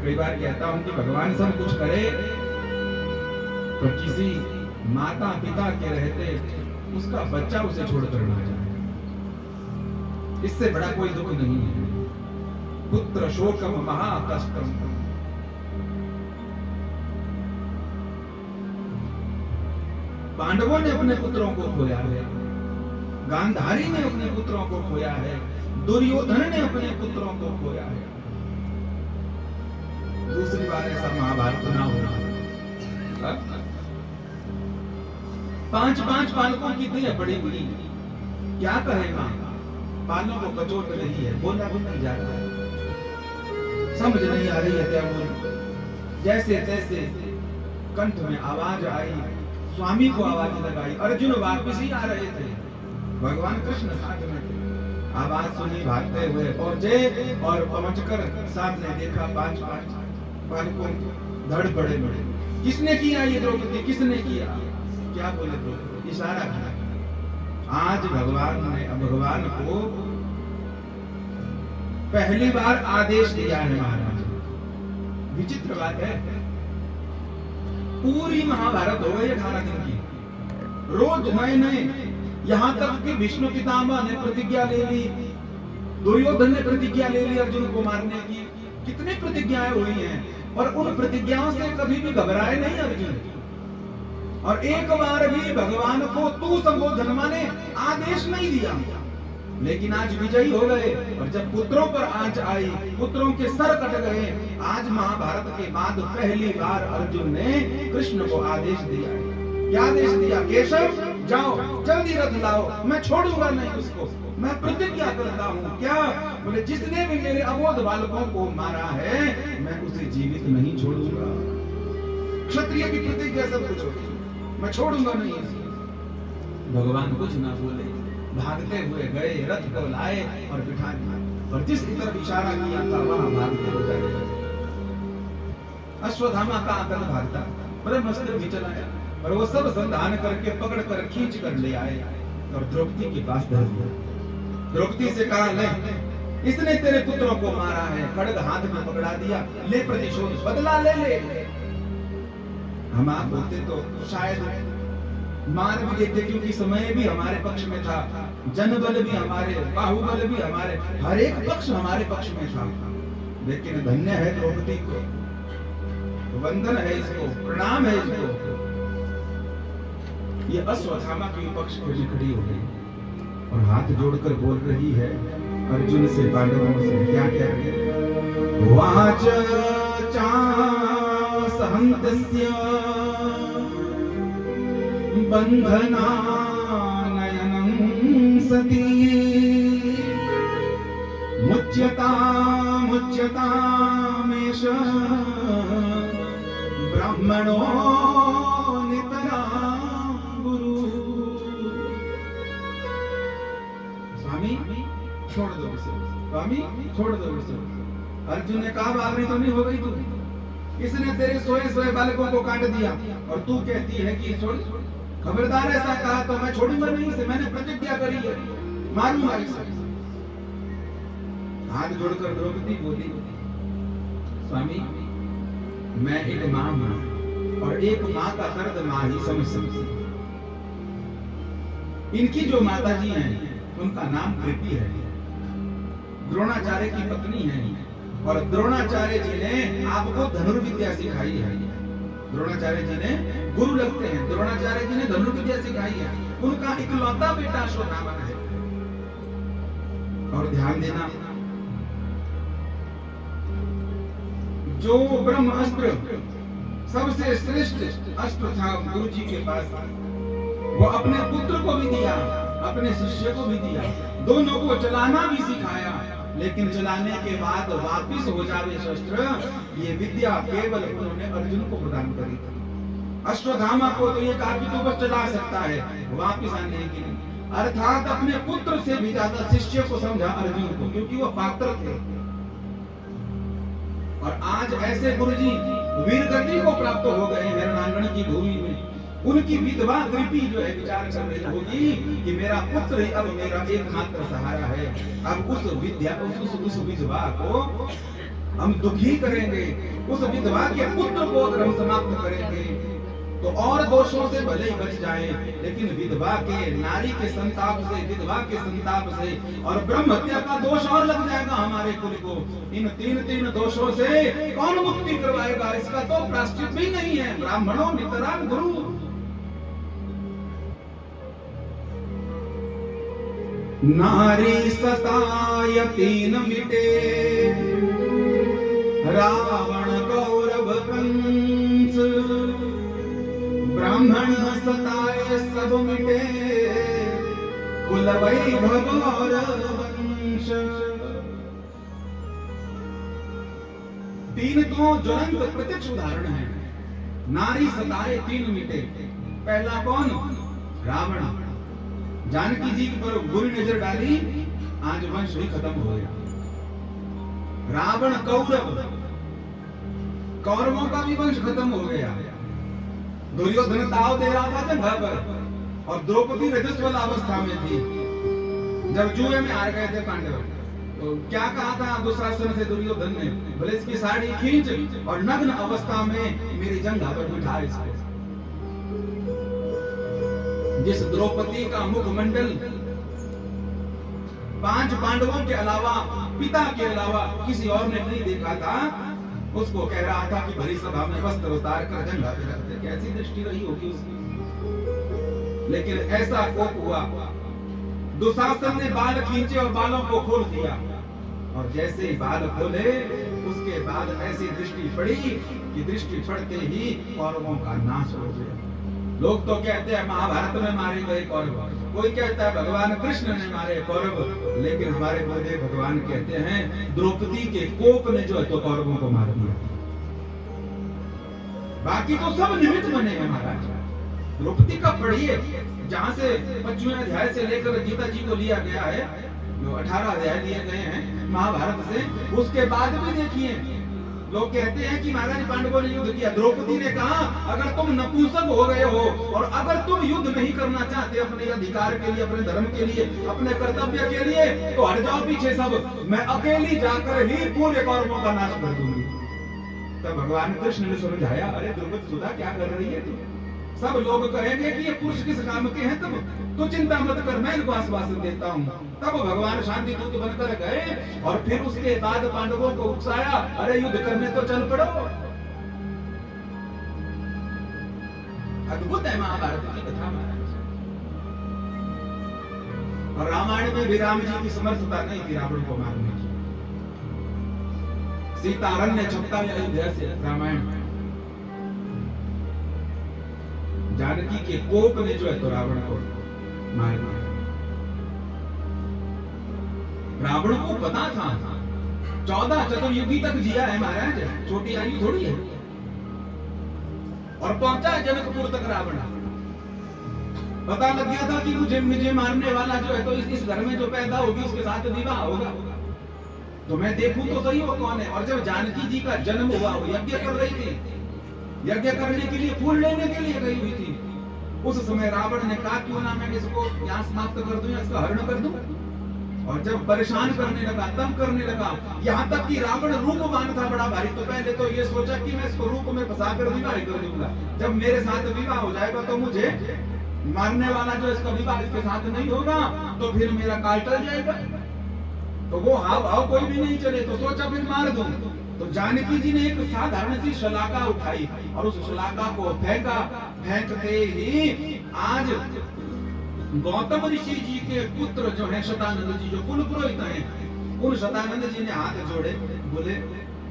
मैं कई बार कहता हूं कि भगवान सब कुछ करे तो किसी माता पिता के रहते उसका बच्चा उसे छोड़कर ना जाए, इससे बड़ा कोई दुख नहीं है। पुत्र शोकम महाकष्टम। पांडवों ने अपने पुत्रों को खोया है, गांधारी ने अपने पुत्रों को खोया है, दुर्योधन ने अपने पुत्रों को खोया है। दूसरी बार ऐसा महाभारत ना होना। 5-5 बालकों की दिया बड़ी हुई, क्या कहेगा? बालों को कचोट रही है, बोला भी नहीं जा रहा है, समझ नहीं आ रही है क्या बोलूं। जैसे तैसे कंठ में आवाज आई, स्वामी को आवाज लगाई, अर्जुन वापस ही आ रहे थे, भगवान कृष्ण साथ में थे। आवाज सुनी, भागते हुए पहुंचे और पहुंचकर सामने देखा 5-5 बालकों धड़ बड़े बड़े। किसने किया ये द्रौपदी? किसने किया? क्या बोले द्रौपदी? इशारा किया। आज भगवान को पहली बार आदेश दिया है महाराज। विचित्र बात है, पूरी महाभारत हो गई 18 दिन की, रोज नए नए, यहां तक कि विष्णु पितामह ने प्रतिज्ञा ले ली, दुर्योधन ने प्रतिज्ञा ले ली अर्जुन को मारने की। कितनी प्रतिज्ञाएं हुई हैं और उन प्रतिज्ञाओं से कभी भी घबराए नहीं अर्जुन। और एक बार भी भगवान को तू संबोधन माने आदेश नहीं दिया, लेकिन आज विजयी हो गए। और जब पुत्रों पर आंच आई, पुत्रों के सर कट गए, आज महाभारत के बाद पहली बार अर्जुन ने कृष्ण को आदेश दिया। क्या आदेश दिया? केशव जाओ, जल्दी रथ लाओ, मैं छोड़ूंगा नहीं उसको, मैं प्रतिज्ञा करता हूँ। क्या बोले? जिसने भी मेरे अबोध बालकों को मारा है, मैं उसे जीवित नहीं छोड़ूंगा। क्षत्रिय की प्रतिज्ञा सब कुछ होती, मैं छोड़ूंगा नहीं। भगवान कुछ ना बोले, भागते हुए गए, रथ को लाए और बिठा दिया, और जिस तरफ इशारा किया था वहां भागते हुए गए। अश्वत्थामा का आकर भागता, ब्रह्मास्त्र भी चलाया, और वो सब संधान करके पकड़ कर खींच कर ले आए और द्रौपदी के पास धर दिया। द्रौपदी से कहा, ले, इसने तेरे पुत्रों को मारा है, खड्ग हाथ में पकड़ा दिया, ले प्रतिशोध, बदला ले ले। हम आप होते तो शायद मार भी देते, क्योंकि समय भी हमारे पक्ष में था, जनबल भी हमारे, बाहुबल भी हमारे, हर एक पक्ष हमारे पक्ष में था। लेकिन धन्य है द्रौपदी को, वंदन है इसको, प्रणाम है इसको। ये अश्वत्थामा के पक्ष में खड़ी हो गई और हाथ जोड़कर बोल रही है अर्जुन से, पांडवों से। क्या कह रही है? वाच चासहन्तस्य बंधना नयनं सती मुच्यतामेष ब्राह्मणो नितरां गुरु। स्वामी छोड़ दो उसे, स्वामी छोड़ दो उसे। अर्जुन ने कहा, बावरी तो नहीं हो गई तू? इसने तेरे सोए बालकों को काट दिया और तू कहती है कि छोड़। खबरदार, ऐसा कहा तो मैं छोड़ूंगा नहीं इसे, मैंने प्रतिज्ञा करी है, मारूंगा इसे। हाथ जोड़कर द्रौपदी बोली, स्वामी मैं एक मां हूं और एक मां का दर्द मां ही समझ सकती। इनकी जो माता जी हैं उनका नाम कृपी है, द्रोणाचार्य की पत्नी है, और द्रोणाचार्य जी ने आपको धनुर्विद्या सिखाई है। द्रोणाचार्य जी ने गुरु लगते हैं, द्रोणाचार्य जी ने धनुर्विद्या सिखाई है। उनका इकलौता बेटा अश्वत्थामा है। और ध्यान देना, जो ब्रह्म अस्त्र सबसे श्रेष्ठ अस्त्र था गुरु जी के पास, वो अपने पुत्र को भी दिया, अपने शिष्य को भी दिया, दोनों को चलाना भी सिखाया। लेकिन चलाने के बाद वापिस हो जावे शस्त्र, ये विद्या केवल उन्होंने अर्जुन को प्रदान करी थी। अश्वत्थामा को तो ये कहा कि तू बस चला सकता है, वापिस आने की नहीं। अर्थात अपने पुत्र से भी ज्यादा शिष्य को समझा अर्जुन को, क्योंकि वो पात्र थे। और आज ऐसे गुरुजी वीरगति को प्राप्त हो गए हैं रणांगण की भूमि में। उनकी विधवा कृपी जो है विचार कर रही होगी कि मेरा पुत्र ही अब मेरा एकमात्र सहारा है। अब उस विद्या उस विधवा को हम दुखी करेंगे, उस विधवा के पुत्र को अगर हम समाप्त करेंगे तो और दोषों से भले ही बच जाए, लेकिन विधवा के, नारी के संताप से, विधवा के संताप से और ब्रह्म हत्या का दोष और लग जाएगा हमारे कुल को। इन तीन दोषों से कौन मुक्ति करवाएगा? इसका तो प्रायश्चित भी नहीं है। ब्राह्मणों नितराम गुरु। नारी सताय तीन मिटे, रावण कौरव कंस, ब्राह्मण सताए सब मिटे, कुल वैभव और वंश। तीन तो ज्वलंत प्रत्यक्ष उदाहरण है। नारी सताए तीन मिटे। पहला कौन? रावण। जानकी जी पर बुरी नजर डाली, आज वंश ही खत्म हो गया। रावण कौरव, कौरवों का भी वंश खत्म हो गया। दुर्योधन ताव दे रहा था जंघा पर और द्रौपदी रजस्वला अवस्था में थी। जब जुए में हार गए थे पांडव, तो क्या कहा था दुशासन से दुर्योधन ने? बोले इसकी साड़ी खींच और नग्न अवस्था में मेरी जंघा पर बिठा इसको। जिस द्रौपदी का मुखमंडल 5 पांडवों के अलावा, पिता के अलावा किसी और ने नहीं देखा था, उसको कह रहा था कि भरी सभा में वस्त्र उतार कर जंघा पे रख दे। कैसी दृष्टि रही होगी उसकी। लेकिन ऐसा कोप हुआ, दुशासन ने बाल खींचे और बालों को खोल दिया, और जैसे ही बाल खोले उसके बाद ऐसी दृष्टि पड़ी कि दृष्टि पड़ते ही कौरवों का नाश हो गया। लोग तो कहते हैं महाभारत में मारे गए कौरव, कोई कहता है भगवान कृष्ण ने मारे कौरव, लेकिन हमारे गुरुदेव भगवान कहते हैं द्रौपदी के कोप ने जो है तो कौरवों को मार दिया। बाकी तो सब निमित्त बने हैं महाराज। द्रौपदी का पढ़िए, जहां से 25वें अध्याय से लेकर गीता जी को लिया गया है, 18 अध्याय लिए गए हैं महाभारत से, उसके बाद भी देखिए लोग कहते हैं कि महाराज पांडवों ने युद्ध किया। द्रौपदी ने कहा अगर तुम नपुंसक हो गए हो और अगर तुम युद्ध नहीं करना चाहते अपने अधिकार के लिए, अपने धर्म के लिए, अपने कर्तव्य के लिए, तो हट जाओ पीछे सब, मैं अकेली जाकर ही पूरे कौरवों का नाश कर दूंगी। तब भगवान कृष्ण ने समझाया, अरे द्रौपदी सुधा क्या कर रही है तू? सब लोग कहेंगे कि ये पुरुष किस काम के हैं, तब तो चिंता मत कर, मैं इनको आश्वासन देता हूँ। तब भगवान शांति दूत बनकर गए और फिर उसके बाद पांडवों को उकसाया, अरे युद्ध करने तो चल पड़ो। अद्भुत है महाभारत की कथा महाराज। और रामायण में भी राम जी की समर्थता नहीं थी रावण को मारने की। सीतारण्य छपता है अयोध्या से रामायण। जानकी के कोप ने जो है तो रावण को मार दिया। रावण को पता था 14 चतुर्युगी तक जिया है महाराज, छोटी आयु थोड़ी है। और पहुंचा जनकपुर तक रावण। पता लग गया था कि मुझे मारने वाला जो है तो इस घर में जो पैदा होगी उसके साथ विवाह होगा, तो मैं देखूं तो सही वो कौन है। और जब जानकी जी का जन्म हुआ, वो यज्ञ कर रही थी, यज्ञ करने के लिए फूल लेने के लिए गई हुई थी। उस समय रावण ने कहा क्यों ना मैं इसको यहाँ समाप्त कर दूं, इसका हरण कर दूं। और जब परेशान करने लगा, तंग करने लगा, यहाँ तक कि रावण रूपवान था बड़ा भारी, तो पहले तो ये सोचा कि मैं इसको रूप में फंसा कर विवाह कर दूंगा। जब मेरे साथ विवाह हो जाएगा तो मुझे मारने वाला जो इसका विवाह इसके साथ नहीं होगा तो फिर मेरा काल टल जाएगा। तो वो हाव भाव कोई भी नहीं चले, तो सोचा फिर मार दूं। तो जानकी जी ने एक साधारण सी शलाका उठाई और उस शलाका को फेंका। फेंकते ही आज गौतम ऋषि जी के पुत्र जो हैं शतानंद जी, जो कुल पुरोहित हैं, उन शतानंद जी ने हाथ जोड़े, बोले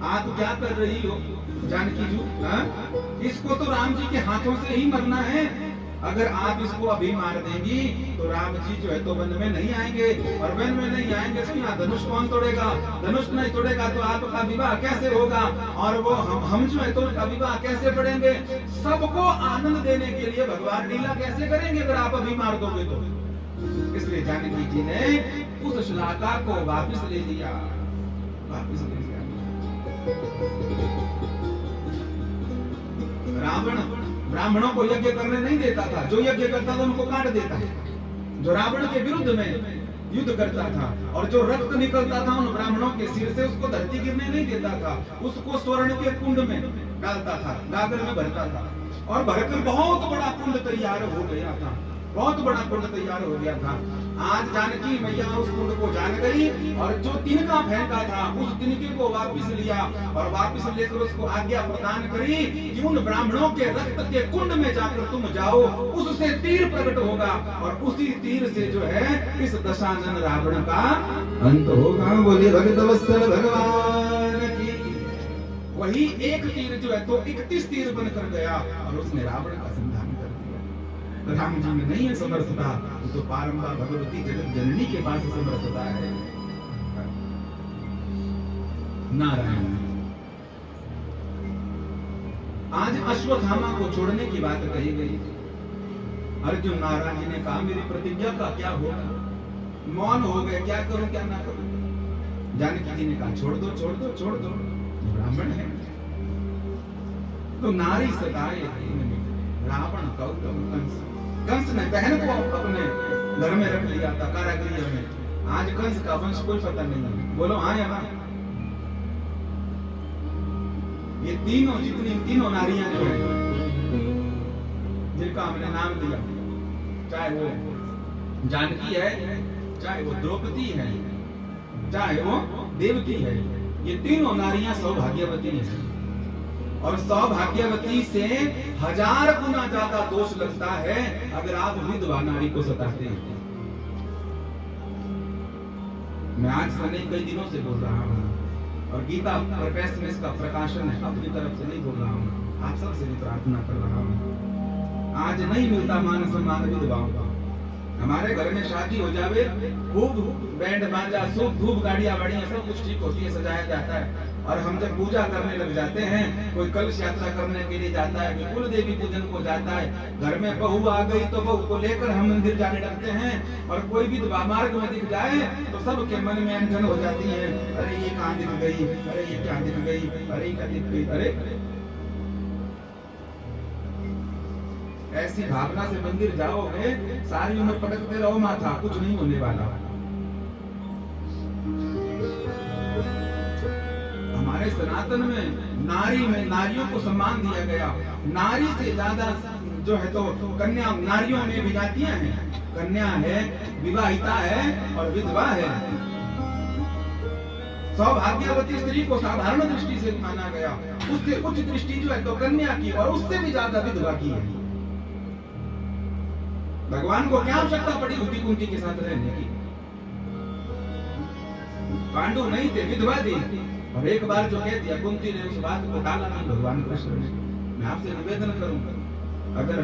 आप क्या कर रही हो जानकी जी? इसको तो राम जी के हाथों से ही मरना है। अगर आप इसको अभी मार देंगी तो राम जी जो है तो वन में नहीं आएंगे, और वन में नहीं आएंगे तो यहाँ धनुष कौन तोड़ेगा? धनुष नहीं तोड़ेगा तो आपका विवाह कैसे होगा? और वो हम जो है तो उनका विवाह कैसे पढ़ेंगे? सबको आनंद देने के लिए भगवान लीला कैसे करेंगे अगर आप अभी मार दोगे तो? इसलिए जानकी जी ने उस शलाका को वापिस ले लिया, वापिस ले लिया। रावण ब्राह्मणों को यज्ञ करने नहीं देता था, जो यज्ञ करता था उनको काट देता। जो रावण के विरुद्ध में युद्ध करता था, और जो रक्त निकलता था उन ब्राह्मणों के सिर से उसको धरती गिरने नहीं देता था, उसको स्वर्ण के कुंड में डालता था, गागर में भरता था, और भरकर बहुत बड़ा कुंड तैयार हो गया था, बहुत बड़ा कुंड तैयार हो गया था। आज जानकी मैया उस कुंड को जान गई, और जो तिनका फेंका था उस तिनके को वापस लिया, और वापस लेकर उसको आज्ञा प्रदान करी कि उन ब्राह्मणों के रक्त के कुंड में जाकर तुम जाओ, उससे तीर प्रकट होगा, और उसी तीर से जो है इस दशानन रावण का अंत होगा। बोले भगवत्सल भगवान की। वही एक तीर जो है तो 31 तीर बनकर गया, और उसने रावण का संधान कर दिया। राम जी में नहीं है समर्थता, तो पारंबार भगवती जगत जननी के पास समर्थता है। नारायण। आज अश्वत्थामा को छोड़ने की बात कही गई। अर्जुन महाराज जी ने कहा मेरी प्रतिज्ञा का क्या होगा, मौन हो गए, क्या करूं क्या ना करूं। जानकी जी ने कहा छोड़ दो छोड़ दो छोड़ दो, ब्राह्मण है। तो नारी सताए रावण कौतम कंस, कंस ने बहन को अपने घर में रख लिया था, कारागृह में। आज कंस का वंश कोई पता नहीं। बोलो हाँ या ना। ये तीनों जितनी तीनों नारियां जो है जिनका हमने नाम दिया, चाहे वो जानकी है, चाहे वो द्रौपदी है, चाहे वो देवकी है, ये तीनों नारियां सौभाग्यवती हैं। और सौभाग्यवती से 1000 गुना ज्यादा दोष लगता है अगर आप विधवा नारी को सताते हैं। मैं आज से नहीं कई दिनों से बोल रहा हूँ, और गीता प्रेस में इसका प्रकाशन है, अपनी तरफ से नहीं बोल रहा हूँ, आप सबसे भी प्रार्थना कर रहा हूँ। आज नहीं मिलता मान सम्मान विधवाओं का। हमारे घर में शादी हो जावे, खूब बैंड बाजा सूप धूप गाड़ियां वाड़ियां सब कुछ ठीक होती है, सजाया जाता है, और हम जब पूजा करने लग जाते हैं, कोई कलश यात्रा करने के लिए जाता है, कोई कुल देवी पूजन को जाता है, घर में बहू आ गई तो बहू को लेकर हम मंदिर जाने लगते हैं, और कोई भी मार्ग में दिख जाए तो सबके मन में अनजन हो जाती है, अरे ये कहाँ दिख गई, अरे ये क्या दिख गई, अरे क्या दिख गई। अरे ऐसी भावना से मंदिर जाओगे, सारी उम्र पटकते रहो माथा, कुछ नहीं होने वाला। हमारे सनातन में नारियों को सम्मान दिया गया। नारी से ज्यादा जो है तो कन्या, नारियों में भी जातियां हैं, कन्या है, विवाहिता है और विधवा है। सौभाग्यवती स्त्री को साधारण दृष्टि से माना गया, उससे उच्च दृष्टि जो है तो कन्या की, और उससे भी ज्यादा विधवा की है। भगवान को क्या आवश्यकता पड़ी होती कुंती के साथ रहने की? पांडु नहीं थे, विधवा थी, और एक बार जो कह दिया कुंती ने, उस बात को टाला नहीं भगवान कृष्ण ने। मैं आपसे निवेदन करूंगा, अगर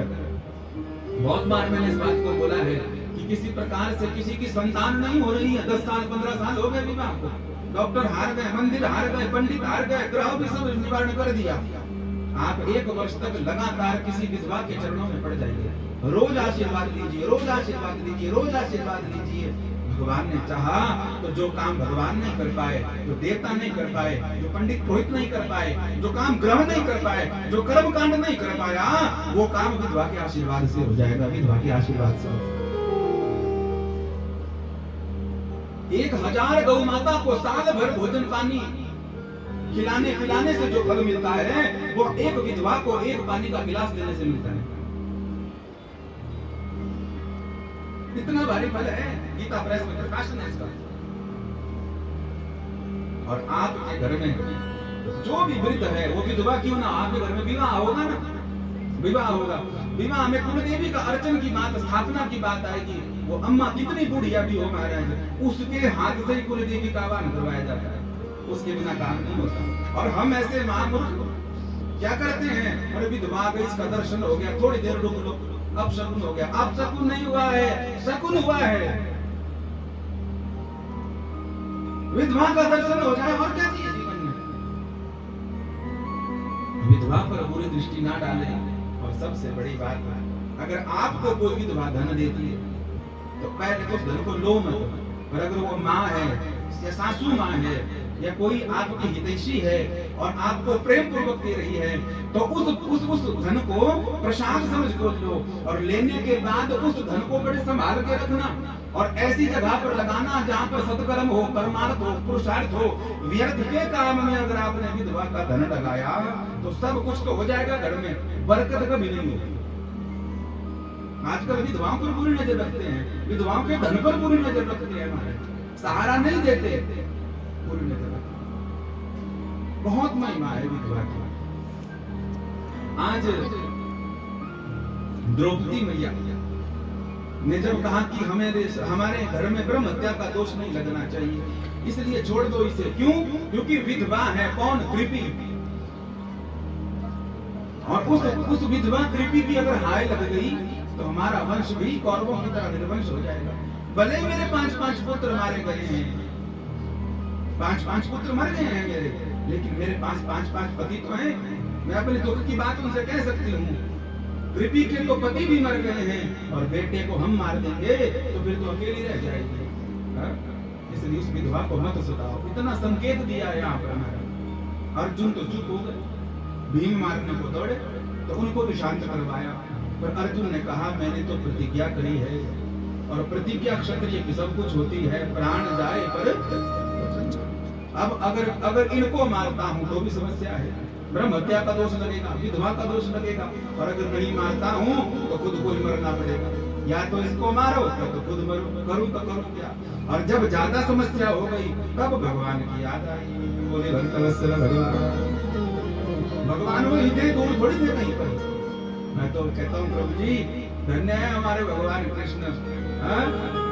बहुत बार मैंने इस बात को बोला है कि किसी प्रकार से किसी की संतान नहीं हो रही है, 10 साल 15 साल हो गए विवाह को, डॉक्टर हार गए, मंदिर हार गए, पंडित हार गए, ग्रह भी सब निवारण कर दिया, आप 1 वर्ष तक लगातार किसी विधवा के चरणों में पड़ जाइए, रोज आशीर्वाद लीजिए, रोज आशीर्वाद लीजिए, रोज आशीर्वाद लीजिए। भगवान ने चाहा तो जो काम भगवान नहीं कर पाए, जो देवता नहीं कर पाए, जो पंडित पुरोहित नहीं कर पाए, जो काम ग्रह नहीं कर पाए, जो कर्म कांड नहीं कर पाया, वो काम विधवा के आशीर्वाद से हो जाएगा, विधवा के आशीर्वाद से। 1000 गौ माता को साल भर भोजन पानी खिलाने पिलाने से जो फल मिलता है, वो एक विधवा को 1 पानी का गिलास देने से मिलता है। इतना भारी फल है, गीता प्रेस में प्रकाशन है इसका। और आपके घर में जो भी वृद्ध है वो विधवा क्यों ना, आपके घर में विवाह होगा ना, विवाह होगा, विवाह में कुल देवी का अर्चन की बात, स्थापना की बात आएगी। वो अम्मा कितनी बुढ़िया भी हो महाराज, उसके हाथ से ही कुल देवी का आह्वान करवाया जाता है, उसके बिना काम नहीं होता। और हम ऐसे महामूर्ख क्या करते हैं, अरे विधवा गई, इसका दर्शन हो गया, थोड़ी देर रुक लो, अब शकुन हो गया। अब शकुन नहीं हुआ है, शकुन हुआ है, विधवा का दर्शन हो जाए और क्या चाहिए जीवन में। विधवा पर बुरी दृष्टि ना डालें। और सबसे बड़ी बात, अगर आपको कोई विधवा धन देती है तो पहले तो उस धन को लो मत, और अगर वो माँ है या सासू माँ है या कोई आपकी हितैषी है और आपको प्रेम पूर्वक दे रही है, तो उस धन को प्रसाद समझ को लो और लेने के बाद उस धन को बड़े संभाल के रखना और ऐसी जगह पर लगाना जहाँ पर सत्कर्म हो, परमार्थ हो, पुरुषार्थ हो। व्यर्थ के काम में अगर आपने विधवा का धन लगाया तो सब कुछ तो हो जाएगा घर में, बरकत कभी नहीं होगी। आजकल विधवाओं पर पूरी नजर रखते हैं, विधवाओं के धन पर पूरी नजर रखते हैं, हमारे सहारा नहीं देते, पूरी नजर रखते। बहुत महिमा है विधवा की। आज द्रौपदी मैया ने जब कहा कि हमारे घर में ब्रह्म हत्या का दोष नहीं लगना चाहिए, इसलिए छोड़ दो इसे। क्यों? क्योंकि विधवा है कौन? कृपी। और उस विधवा कृपी की अगर हाय लग गई तो हमारा वंश भी कौरवों की तरह निर्वंश हो जाएगा। भले मेरे 5-5 पुत्र मारे गए हैं, 5-5 पुत्र मर गए हैं मेरे, लेकिन मेरे पास 5-5 पति तो हैं। मैं अपने दुख की बात उनसे कह सकती हूँ। कृपी के तो पति भी मर गए हैं और बेटे को हम मार देंगे तो फिर तो अकेली रह जाएगी। इसलिए उस विधवा को मत सताओ। इतना संकेत दिया है यहाँ पर। अर्जुन तो चुप हो गए, भीम मारने को दौड़े तो उनको भी शांत करवाया, पर अर्जुन ने कहा मैंने तो प्रतिज्ञा करी है और प्रतिज्ञा क्षत्रिय की सब कुछ होती है, प्राण जाए पर अब अगर इनको मारता हूं तो भी समस्या है, ब्रह्म हत्या का दोष लगेगा, विधवा का दोष लगेगा, और अगर नहीं मारता हूं तो खुद को ही मरना पड़ेगा। या तो इसको मारो या तो खुद मरो, करूं तो करूं क्या। और जब ज्यादा समस्या हो गई तब भगवान की याद आई। बोले भगवान वो इतने दूर थोड़ी थे कहीं पर। मैं तो कहता हूँ प्रभु जी धन्य है हमारे भगवान कृष्ण।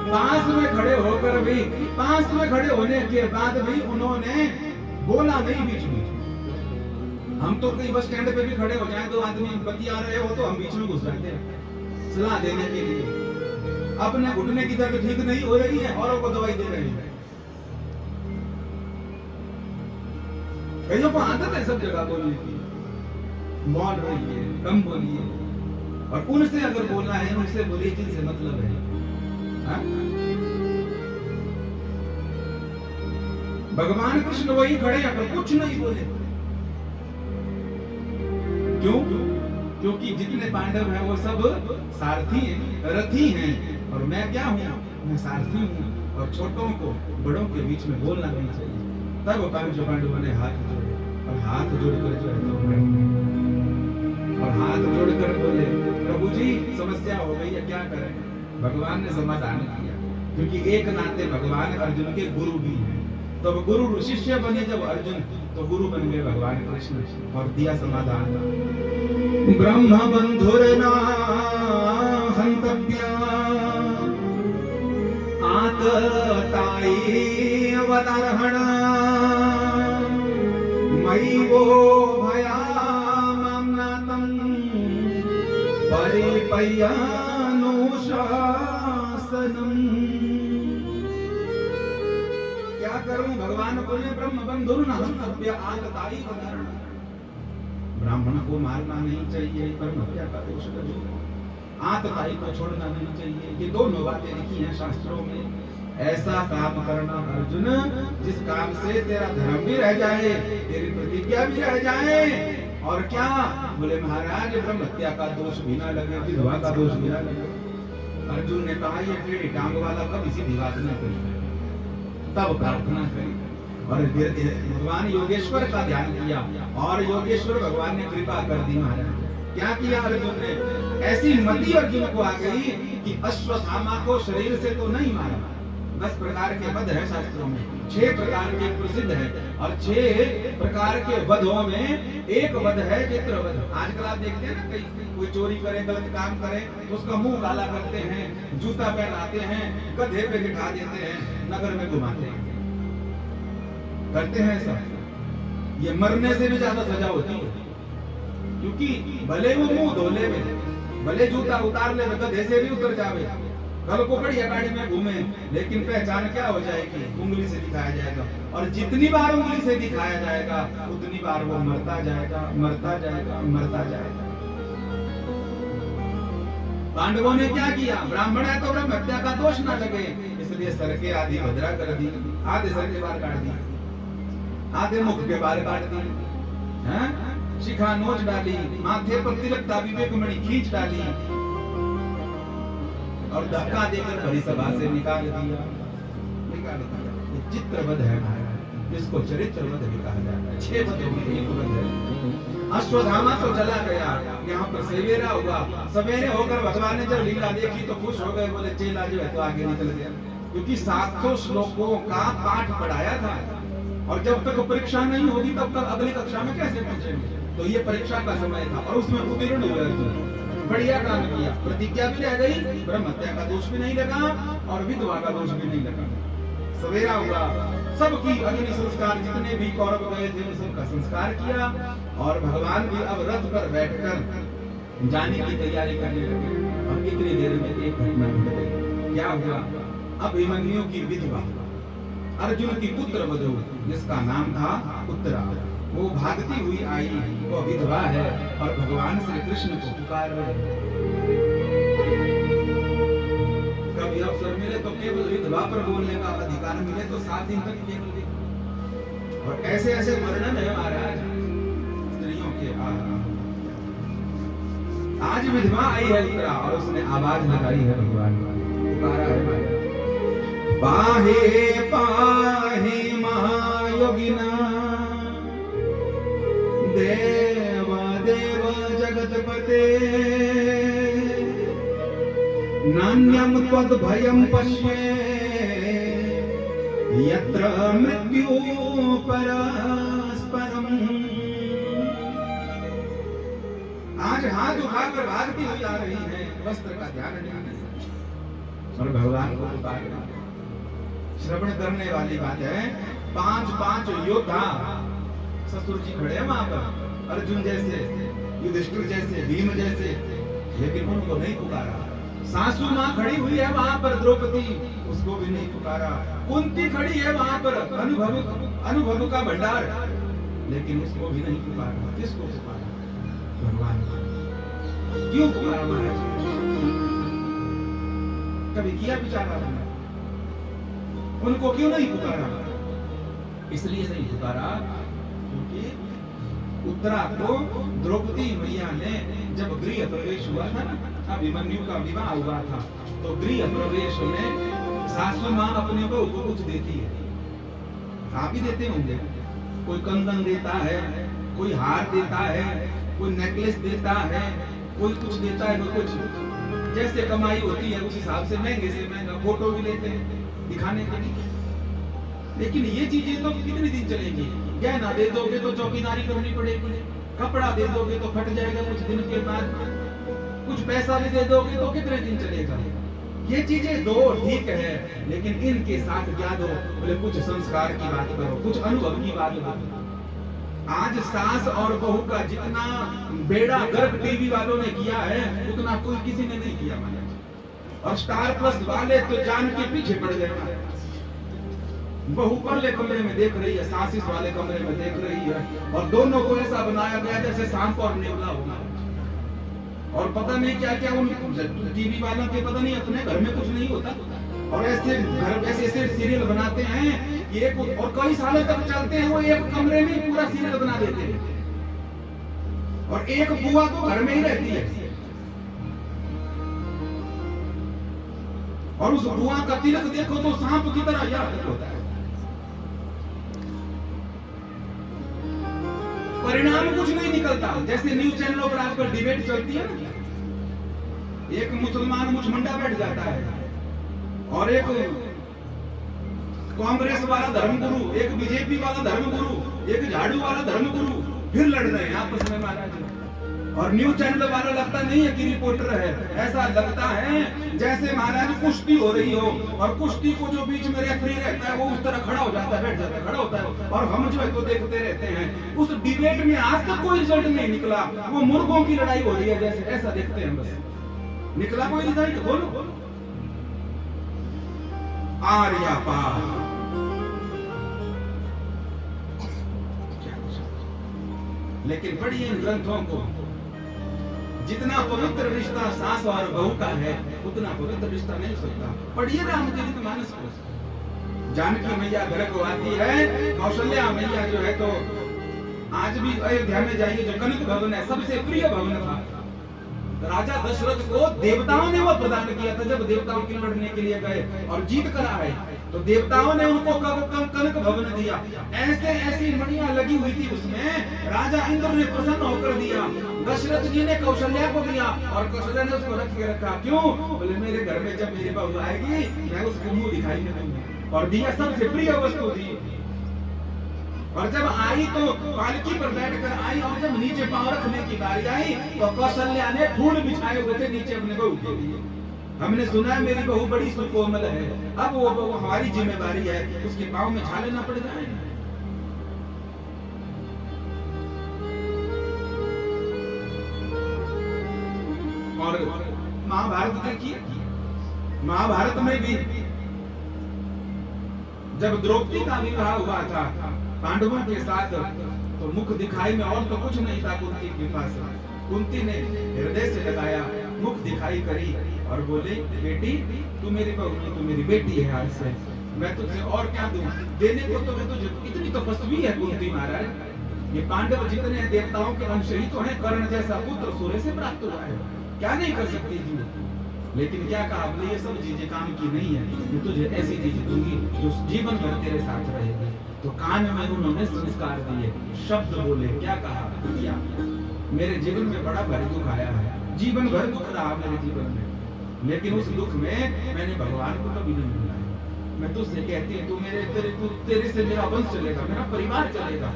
पास में खड़े होकर भी, पास में खड़े होने के बाद भी उन्होंने बोला नहीं बीच में। हम तो कहीं बस स्टैंड पे भी खड़े हो जाएं, 2 आदमी बतिया रहे हो तो हम बीच में घुस जाते हैं सलाह देने के लिए। अपने घुटने की दर्द ठीक नहीं हो रही है, औरों को दवाई दे रहे हैं। कईयों को आदत है सब जगह बोलने की, मौन रहिए, कम बोलिए, और उनसे अगर बोलना है उनसे बोलिए जिनसे मतलब है। भगवान कृष्ण वही खड़े हैं पर कुछ नहीं बोले। क्यों? क्योंकि जितने पांडव हैं वो सब सारथी हैं, रथी हैं, और मैं क्या हूँ? मैं सारथी हूँ। और छोटों को बड़ों के बीच में बोलना नहीं चाहिए। तब पांडवों ने हाथ जोड़े और हाथ जोड़कर जो है और हाथ जोड़कर बोले प्रभु जी समस्या हो गई है, क्या करें? भगवान ने समाधान किया, क्योंकि एक नाते भगवान अर्जुन के गुरु भी हैं। तो गुरु शिष्य बने जब अर्जुन, तो गुरु बन गए भगवान कृष्ण और दिया समाधान। ब्रह्म बंधुरना हंतव्या आतताई अवतारहण मयि वो भयामनातं परिपय्यानुशासनम्। क्या करूं? भगवान बोले ब्रह्म बंधुर न हंतव्य आतताई अवतारण। ब्राह्मण को मारना नहीं चाहिए, ब्रह्म हत्या का दोष लगेगा, आतताई को छोड़ना नहीं चाहिए। ये दोनों बातें लिखी हैं शास्त्रों में। ऐसा काम करना अर्जुन जिस काम से तेरा धर्म भी रह जाए, तेरी प्रतिज्ञा भी रह जाए, और क्या बोले महाराज ब्रह्म हत्या का दोष भी ना लगे, विधवा का दोष भी ना लगे। अर्जुन ने कहा ये टेढ़ी टांग वाला कभी सीधी बात न करे, तब प्रार्थना करी और भगवान योगेश्वर का ध्यान किया और योगेश्वर भगवान ने कृपा कर दी। महाराज क्या किया अर्जुन ने? ऐसी मति अर्जुन को आ गई कि अश्वत्थामा को शरीर से तो नहीं मारा। 10 प्रकार के वध है शास्त्रों में, 6 प्रकार के प्रसिद्ध है, और 6 प्रकार के वधों में एक वध है चित्रवध। आजकल आप देखते हैं ना, कोई चोरी करे, गलत काम करे तो उसका मुंह काला करते हैं, जूता पहनाते हैं, गधे पे बिठा देते हैं, नगर में घुमाते हैं, करते हैं ऐसा। ये मरने से भी ज्यादा सजा होती है, क्योंकि भले वो मुंह धोले में, भले जूता उतार ले, गधे से भी उतर जावे, कल को बढ़िया गाड़ी में घूमे, लेकिन पहचान क्या हो जाएगी? उंगली से दिखाया जाएगा, और जितनी बार उंगली से दिखाया जाएगा उतनी बार वो मरता जाएगा, मरता जाएगा, मरता जाएगा। पांडवों ने क्या किया? ब्राह्मण है तो ब्रह्म हत्या का दोष ना लगे, इसलिए सर के आधी भद्रा कर दी, आधे सर के बाल काट दी, आधे मुख के बाल काट दी, हैं? शिखा नोच डाली, माथे पर तिलक ताबी पे कुमड़ी खींच डाली और धक्का देकर भरी सभा से निकाल दिया। ये चित्रवध है, इसको चरित्रवध भी कहा जाता है। 6 वधों में एक वध है। अश्वत्थामा तो चला गया, यहाँ पर सवेरा हुआ। सवेरे होकर भगवान ने जब लीला देखी तो खुश हो गए, बोले चेला जो है तो आगे निकल गया, क्योंकि 700 श्लोकों का पाठ पढ़ाया था और जब तक परीक्षा नहीं होगी तब तक अगली कक्षा में कैसे पहुंचेंगे। तो ये परीक्षा का समय था और उसमें उत्तीर्ण हुए अर्जुन। बढ़िया काम किया, प्रतिज्ञा भी रह गई, ब्रह्म हत्या का दोष भी नहीं लगा और विधवा का दोष भी नहीं लगा। सवेरा हुआ, सबकी अग्नि संस्कार, जितने भी कौरव गए थे उन सबका संस्कार किया और भगवान भी अब रथ पर बैठकर जाने की तैयारी करने लगे। अब इतनी देर में एक घटना घट गई। क्या हुआ? अभिमन्यु की विधवा, अर्जुन की पुत्र वधू, जिसका नाम था उत्तरा, वो भागती हुई आई, वो विधवा है और भगवान श्री कृष्ण को पुकार रहे। कभी अवसर मिले तो केवल विधवा पर बोलने का अधिकार मिले तो 7 दिन तक केवल। और ऐसे ऐसे वर्णन है महाराज स्त्रियों के। आज विधवा आई है उत्तरा और उसने आवाज लगाई है, भगवान पुकारा है, पाहे पाहे महायोगिना देव देव जगतपते नान्यम त्वद् भयं पश्ये यत्र मृत्यु परस्परम। आज हाथ उठाकर भागती हुई आ रही है, वस्त्र का ध्यान नहीं और भगवान को पुकार रही है। श्रवण करने वाली बात है। 5 योद्धा ससुर जी खड़े हैं वहां पर, अर्जुन जैसे, युधिष्ठिर जैसे, भीम जैसे, लेकिन उनको नहीं पुकारा। सासू माँ खड़ी हुई है वहां पर, द्रौपदी, उसको भी नहीं पुकारा। कुंती खड़ी है वहां पर, अनुभव का भंडार, लेकिन उसको भी नहीं पुकारा। किसको पुकारा? भगवान को। क्यों पुकारा महाराज? कभी किया विचार आपने? उनको क्यों नहीं पुकारा? इसलिए नहीं पुकारा क्योंकि उत्तरा को द्रौपदी मैया ने जब गृह प्रवेश हुआ था ना, अभिमन्यु का विवाह हुआ था, तो गृह प्रवेश में सासू माँ अपने बहू को कुछ देती है। आप ही देते होंगे, कोई कंगन देता है, कोई हार देता है, कोई नेकलेस देता है, कोई कुछ देता है, कोई कुछ। जैसे कमाई होती है उस हिसाब से महंगे से महंगा फोटो भी लेते हैं दिखाने के लिए। लेकिन ये चीजें तो कितने दिन चलेंगी? गहना दे दोगे तो चौकीदारी करनी पड़ेगी, कपड़ा दे दोगे तो फट जाएगा कुछ दिन के बाद, कुछ पैसा भी दे दोगे तो कितने दिन चलेगा? ये चीजें दो ठीक है, लेकिन इनके साथ क्या दो? बोले कुछ संस्कार की बात करो, कुछ अनुभव की बात करो। आज सास और बहू का जितना बेड़ा गर्क टीवी वालों ने किया है उतना कोई किसी ने नहीं किया महाराज। और स्टार प्लस वाले तो जान के पीछे पड़ गए। बहू पहले कमरे में देख रही है, सास इस वाले कमरे में देख रही है, और दोनों को ऐसा बनाया गया जैसे सांप और नेवला होगा। और पता नहीं क्या क्या उन टीवी वालों के, पता नहीं अपने घर में कुछ नहीं होता, और ऐसे घर ऐसे सीरियल बनाते हैं एक, और कई सालों तक चलते हैं। वो एक कमरे में पूरा सीरियल बना देते हैं और एक बुआ तो घर में ही रहती है, और उस बुआ का तिलक देखो तो सांप की तरह याद होता है। परिणाम कुछ नहीं निकलता। जैसे न्यूज चैनलों पर आजकल डिबेट चलती है ना, एक मुसलमान मुचमुंडा बैठ जाता है और एक कांग्रेस वाला धर्मगुरु, एक बीजेपी वाला धर्मगुरु, एक झाड़ू वाला धर्मगुरु फिर लड़ रहे हैं आपस में महाराज। और न्यूज चैनल वाला लगता नहीं है कि रिपोर्टर है, ऐसा लगता है जैसे महाराज कुश्ती हो रही हो, और कुश्ती को जो बीच में रेफरी रहता है वो उस तरह खड़ा हो जाता है, बैठ जाता है, खड़ा होता है, और हम जो है तो देखते रहते हैं। उस डिबेट में आज तक कोई रिजल्ट नहीं निकला, वो मुर्गों की लड़ाई हो रही है जैसे, ऐसा देखते हैं बस। निकला कोई रिजल्ट? बोलो। आर्या पार लेकिन पढ़िए इन ग्रंथों को, जितना पवित्र रिश्ता सास और बहू का है उतना पवित्र रिश्ता नहीं हो सकता। पढ़िए रामचरितमानस को। जानकी मैया घर को आती है, कौशल्या मैया जो है तो आज भी अयोध्या में जाइए जो कनक भवन है सबसे प्रिय भवन था। राजा दशरथ को देवताओं ने वो प्रदान किया था। जब देवताओं के लड़ने के लिए गए और जीत कर आए तो देवताओं ने उनको कनक भवन दिया। ऐसे ऐसी मणियां लगी हुई थी उसमें। राजा इंद्र ने प्रसन्न होकर दिया। दशरथ जी ने कौशल्या को दिया और कौशल्या ने उसको रख के रखा। क्यों? बोले मेरे घर में जब मेरी बहू आएगी मैं उसको मुंह दिखाई नहीं दूंगा। और दिया सबसे प्रिय वस्तु दी। और जब आई तो पालकी पर बैठकर आई और जब नीचे पांव रखने की बारी आई तो कौशल्या ने फूल बिछाए हुए थे नीचे अपने बहू के लिए। हमने सुना है मेरी बहू बड़ी सुकोमल है, अब वो हमारी जिम्मेदारी है उसके पांव में छाले ना पड़ जाए। और महाभारत देखिए, महाभारत में भी जब द्रौपदी का विवाह हुआ था पांडवों के साथ तो मुख दिखाई में और तो कुछ नहीं था कुंती के पास। कुंती ने हृदय से लगाया, मुख दिखाई करी और बोले बेटी तू मेरी बहू नहीं, तू मेरी बेटी है। आज से मैं तुझे और क्या दूं? देने को तो मैं तुझे इतनी तपस्वी है कुंती महाराज। ये पांडव जितने देवताओं के अंश ही तो हैं। कर्ण जैसा पुत्र सूर्य से प्राप्त हुआ है, क्या नहीं कर सकती जी। लेकिन क्या कहा? बोले ये सब चीजें काम की नहीं है, मैं तुझे ऐसी चीज दूंगी जो जीवन भर तेरे साथ रहेगी। तो कान में उन्होंने संस्कार दिए, शब्द बोले। क्या कहा? क्या मेरे जीवन में बड़ा भारी दुख आया है, जीवन भर दुख रहा मेरे जीवन में, लेकिन उस दुख में मैंने भगवान को कभी नहीं बुलाया। मैं तुझसे कहती है तू तेरे से मेरा वंश चलेगा, मेरा परिवार चलेगा।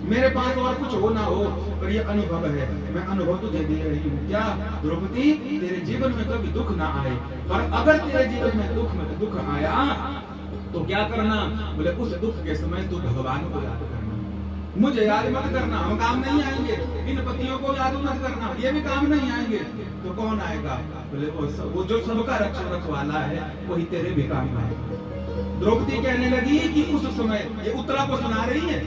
मेरे पास और कुछ हो ना हो पर ये अनुभव है, मैं अनुभव तुझे दे रही हूँ। क्या द्रौपदी? तेरे जीवन में कभी दुख ना आए, पर अगर तेरे जीवन में दुख आया तो क्या करना? बोले उस दुख के समय तू भगवान को याद करना, मुझे याद मत करना। हम काम नहीं आएंगे। इन पतियों को याद मत करना, ये भी काम नहीं आएंगे। तो कौन आएगा? बोले वो जो सबका रक्षण रखवाला है वही तेरे भी काम आएगा। द्रौपदी कहने लगी कि उस समय, ये उत्तरा को सुना रही है,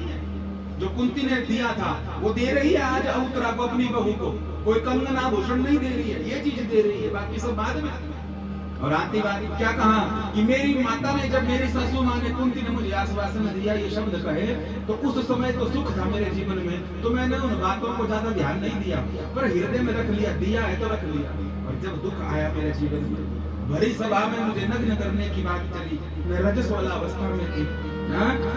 जो कुंती ने दिया था वो दे रही है आज उत्तरा को, अपनी बहू को। कोई कंगन आभूषण नहीं दे रही है, ये चीज दे रही है, बाकी सब बाद में। और आती बात क्या कहा कि मेरी माता ने, जब मेरी सासू माँ ने, कुंती ने मुझे आश्वासन दिया, ये शब्द कहे, तो उस समय तो सुख था मेरे जीवन में, तो मैंने उन बातों को ज्यादा ध्यान नहीं दिया, पर हृदय में रख लिया। दिया है तो रख लिया। और जब दुख आया मेरे जीवन में, भरी सभा में मुझे नग्न करने की बात चली, मैं रजस वाला अवस्था में थी।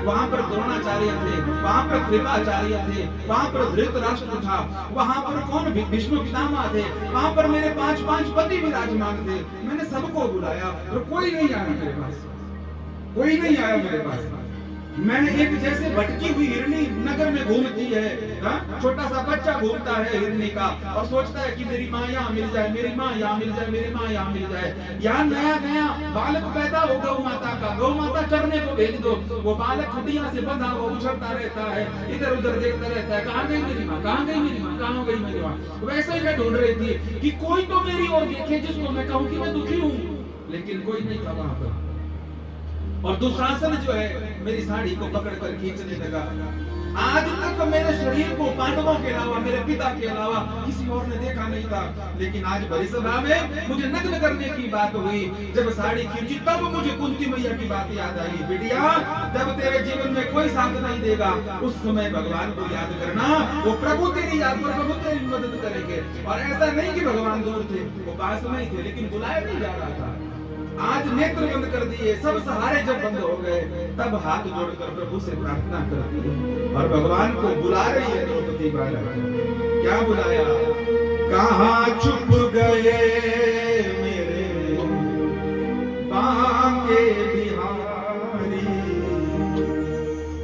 वहां पर द्रोणाचार्य थे, वहां पर कृपाचार्य थे, वहां पर धृतराष्ट्र था, वहां पर कौन विष्णु पितामह थे, वहां पर मेरे 5 पति विराजमान थे। मैंने सबको बुलाया और कोई नहीं आया मेरे पास, कोई नहीं आया मेरे पास। मैं एक जैसे भटकी हुई हिरनी नगर में घूमती है, छोटा सा बच्चा घूमता है हिरनी का और सोचता है कि मेरी माँ यहाँ मिल जाए, मेरी माँ यहाँ मिल जाए, मेरी माँ यहाँ मिल जाए। यहाँ नया नया बालक पैदा हो गौ माता का, गौ माता चरने को भेज दो, वो बालक खुटिया से बंधा हुआ उछलता रहता है, इधर उधर देखता रहता है, कहाँ गई मेरी माँ, कहाँ गई मेरी माँ, कहाँ गई मेरी माँ। वैसे ही मैं ढूंढ रही थी कि कोई तो मेरी ओर देखे जिसको मैं कहूँ कि मैं दुखी हूँ, लेकिन कोई नहीं था वहां पर। और दुशासन जो है मेरी साड़ी को पकड़कर खींचने लगा। आज तक मेरे शरीर को पांडवों के अलावा, मेरे पिता के अलावा किसी और ने देखा नहीं था, लेकिन आज बड़ी सभा में मुझे नग्न करने की बात हुई। जब साड़ी खींची तब मुझे कुंती मैया की बात याद आई। बिटिया, जब तेरे जीवन में कोई साथ नहीं देगा उस समय भगवान को याद करना, वो प्रभु तेरी याद पर प्रभु तेरी मदद करेंगे। और ऐसा नहीं कि भगवान दूर थे, वो पास में ही थे, लेकिन बुलाया नहीं जा रहा था। आज नेत्र बंद कर दिए, सब सहारे जब बंद हो गए, तब हाथ जोड़कर प्रभु से प्रार्थना करती है और भगवान को बुला रही है द्रौपदी बालक। क्या बुलाया? कहाँ छुप गए मेरे बांके बिहारी,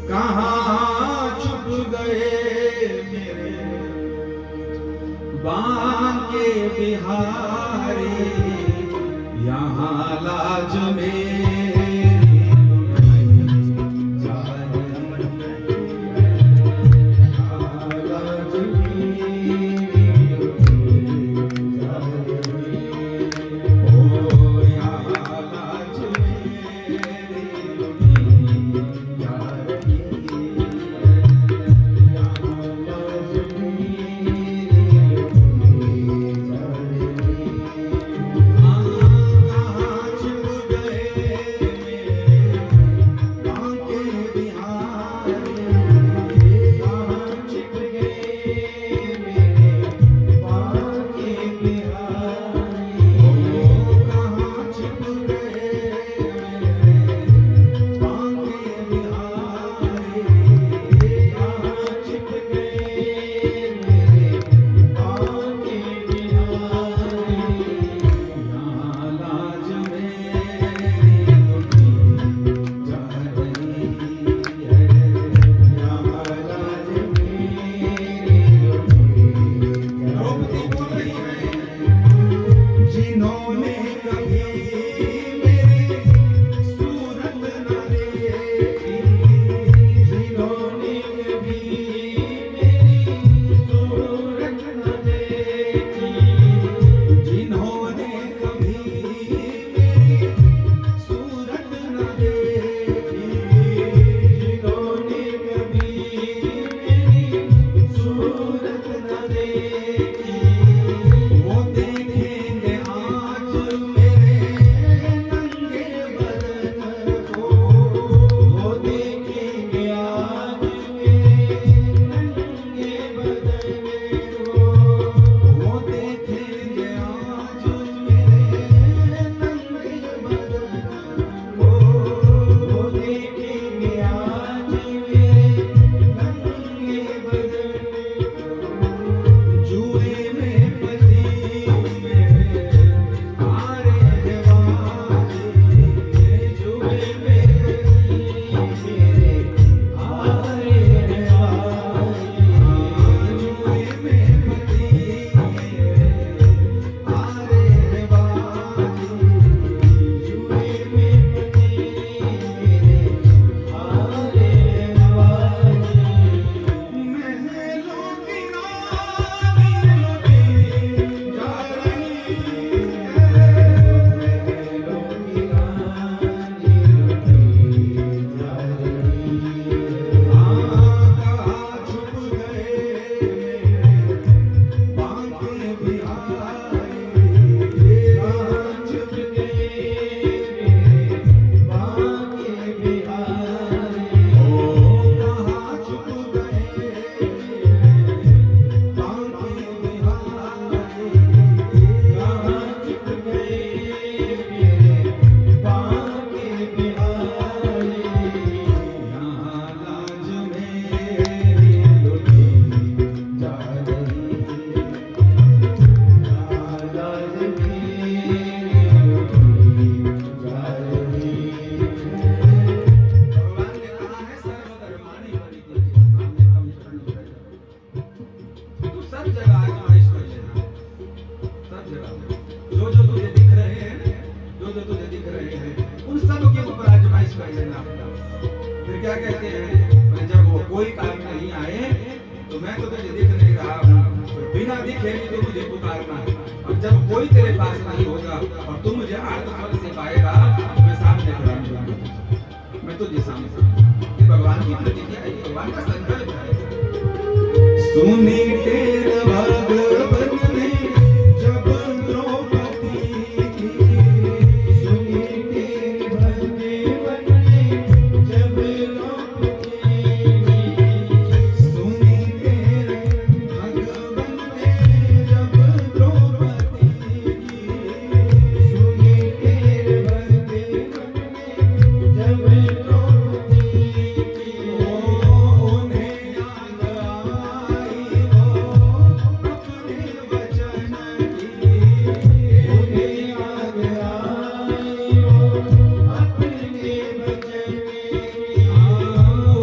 कहाँ छुप गए मेरे बांके बिहारी, यहाँ लाज मेरी जा रही है, लाज मेरी जा रही है, ओ यहाँ लाज मेरी जा रही है, यहाँ लाज मेरी सब जगह आजमाइश कर लेना, सब जगह जो जो तुझे दिख रहे हैं, जो जो तुझे दिख रहे हैं, उन सब के ऊपर आजमाइश कर लेना। फिर क्या कहते हैं, जब वो कोई काम नहीं आए तो मैं तो तुझे दिख नहीं रहा हूँ, बिना दिखे भी तो मुझे पुकारना है, और जब कोई तेरे पास नहीं होगा और तू मुझे आर्त स्वर से पाएगा, मैं सामने खड़ा हूँ, मैं तुझे सामने। ये भगवान की प्रतिज्ञा है, भगवान का संकल्प है। सुनी तेरे भगवन ने जब द्रौपदी की, सुनी तेरे भगवन ने जब द्रौपदी की, सुनी तेरे भगवन ने जब द्रौपदी की, सुनी तेरे भगवन ने जब द्रौपदी की, उन्हें याद आई अपने वचन की, उन्हें याद आई अपने वचन की,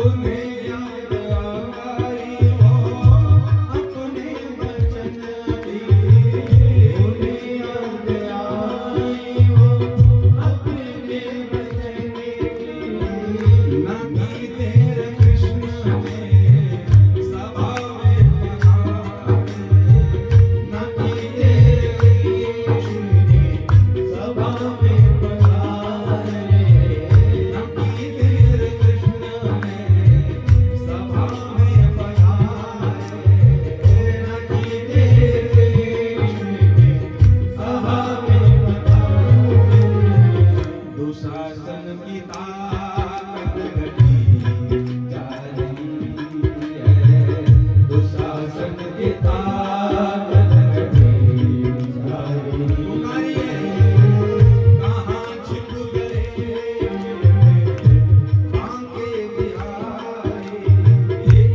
उन्हें याद आई अपने वचन की, उन्हें याद आई अपने वचन की। नदी तेरे कृष्ण ने सभा में पधारे, नदी तेरे कृष्ण ने सभा में पधारे, नदी तेरे कृष्ण ने सभा में पधारे, नदी तेरे कृष्ण ने सभा में पधारे। दुशासन की ताकत घटी जा रही है, दुशासन की ताकत घटी जा रही है। कहाँ छिप गए बांके बिहारी,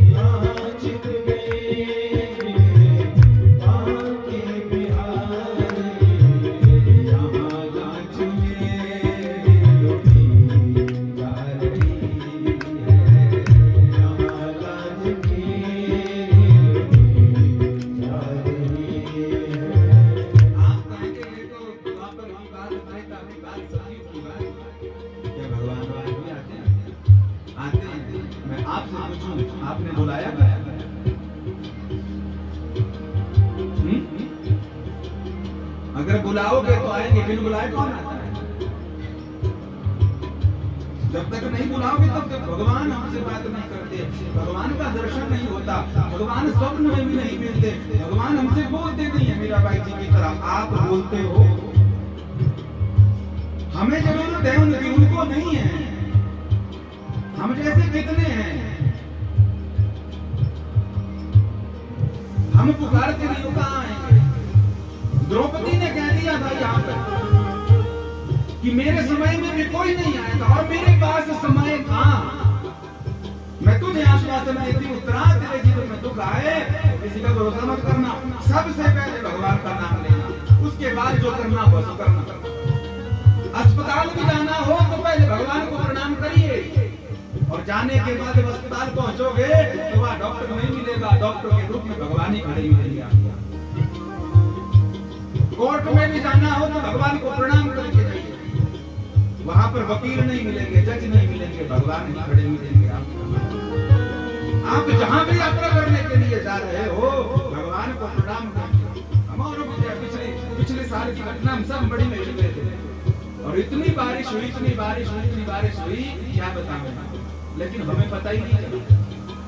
कहाँ छिप गए बांके बिहारी, यहाँ जांच में लुटी जा रही है, यहाँ जांच में लुटी जा रही है। आप कहेंगे तो वहाँ पर की बात कहता की बात सभी की बात, क्या भगवान भी आते हैं? आते हैं। मैं आपसे पूछूं, आपने बुलाया क्या? अगर बुलाओगे तो आएंगे, बिन बुलाए कौन आता है? जब तक नहीं बुलाओगे तब तक भगवान हमसे बात नहीं करते, भगवान का दर्शन नहीं होता, भगवान स्वप्न में भी नहीं मिलते, भगवान हमसे बोलते नहीं है। मीरा बाई जी की तरह आप बोलते हो, हमें जरूरत है उनकी, उनको नहीं है। हम जैसे कितने हैं, हम पुकारते नहीं, कहाँ आएंगे? द्रौपदी ने कह दिया था यहाँ पर कि मेरे समय में भी कोई नहीं आएगा, और मेरे पास समय था। मैं तुझे आश्वासन देती हूँ, उत्तरा तेरे जीवन में दुख आए किसी का भरोसा मत करना, सबसे पहले भगवान का नाम लेना, उसके बाद जो करना बस करना। अस्पताल भी जाना हो तो पहले भगवान को प्रणाम करिए, और जाने के बाद जब अस्पताल पहुंचोगे तो वहां डॉक्टर नहीं मिलेगा, डॉक्टर के रूप में भगवान ही खड़े मिलेंगे। कोर्ट में भी जाना हो तो भगवान को प्रणाम करके जाइए, वहां पर वकील नहीं मिलेंगे, जज नहीं मिलेंगे, भगवान ही खड़े मिलेंगे। आप जहां भी यात्रा करने के लिए जा रहे हो, भगवान को प्रणाम करिए। हमारे पिछले साल की घटना हम सब बड़ी में गए थे, और इतनी बारिश हुई, इतनी बारिश हुई, इतनी बारिश हुई, क्या बताऊं, लेकिन हमें पता ही नहीं चला।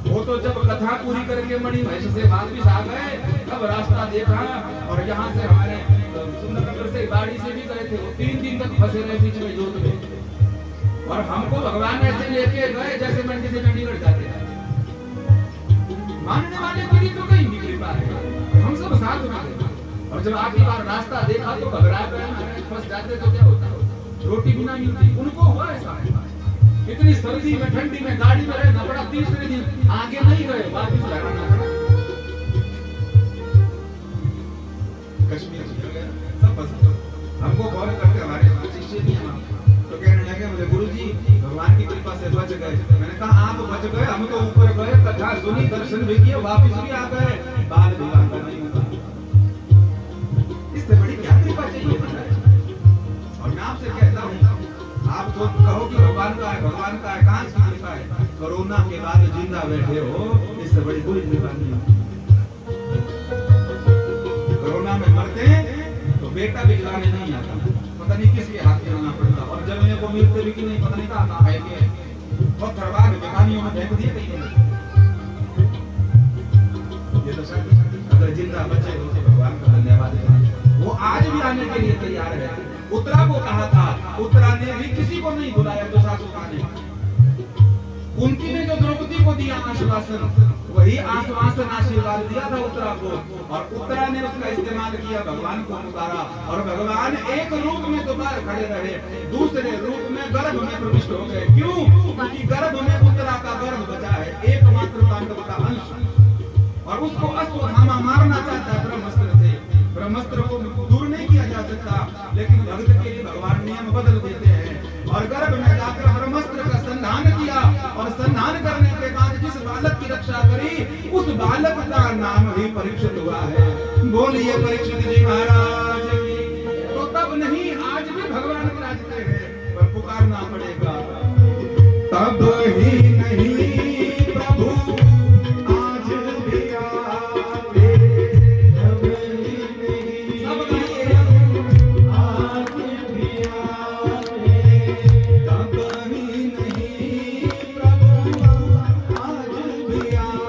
वो तो जब कथा पूरी करके मणि महेश से वापिस आ गए, तब रास्ता देखा, और यहाँ से हमारे सुंदरनगर से गाड़ी से भी गए थे, वो 3 दिन तक फंसे रहे बीच में जोत में, और हमको भगवान ऐसे लेके गए जैसे मंडी से चंडीगढ़ जाते हैं। मानने वाले की तो नहीं निकली पाए, हम सब साथ में थे, और जब आखिरी बार रास्ता देखा तो घबरा गए, फंस जाते तो क्या होता, रोटी भी ना मिलती। उनको हुआ ऐसा, इतनी सर्दी में ठंडी में गाड़ी में रहना पड़ा, तीसरे दिन आगे नहीं गए, वापिस लौटना पड़ा। कश्मीर हमको कॉल करके हमारे शिष्य भी हैं, तो कहने लगे मुझे गुरुजी भगवान की कृपा से बच गए। मैंने कहा आप बच गए, हम तो ऊपर गए, कथा सुनी, दर्शन भी किए, वापिस भी आ गए, बाल विवाह नहीं तो कहो कि भगवान का है, भगवान का है, कहां से कृपा है? कोरोना के बाद जिंदा बैठे हो, इससे बड़ी कोई कृपा नहीं। कोरोना में मरते तो बेटा भी खिलाने नहीं आता, पता नहीं किसके हाथ में आना पड़ता, और जलने को मिलते भी कि नहीं पता नहीं कहाँ है कि बहुत खरवार बेगानियों में फेंक दिए कहीं। ये तो सब अगर जिंदा बचे हो तो भगवान का धन्यवाद है। वो आज भी आने के लिए तैयार है। उत्तरा को कहा था, उत्तरा ने भी किसी को नहीं बुलाया, जो सासुका ने, उनकी ने जो द्रौपदी को दिया आश्वासन, वही आश्वासन आशीर्वाद दिया था उत्तरा को, और उत्तरा ने उसका इस्तेमाल किया, भगवान को पुकारा, और भगवान एक रूप में दोबारा खड़े रहे, दूसरे रूप में गर्भ में प्रविष्ट हो गए। क्यों? क्योंकि गर्भ में उत्तरा का गर्भ बचा है, एकमात्र पांडव का अंश, और उसको अश्वत्थामा मारना चाहता है ब्रह्मास्त्र से। ब्रह्मास्त्र को दूर नहीं किया जा सकता, लेकिन भक्त के लिए भगवान नियम बदल देते हैं, और गर्भ में जाकर ब्रह्मास्त्र का संधान किया, और संधान करने के बाद जिस बालक की रक्षा करी, उस बालक का नाम ही परीक्षित हुआ है। बोलिए परीक्षित जी महाराज की। तो तब नहीं, आज भी भगवान विराजते हैं, पर पुकारना पड़ेगा। तब ही नहीं प्रभु आज भी आते, तब ही नहीं, सब गाइए, आज भी आते, तब ही नहीं प्रभु आज भी आते।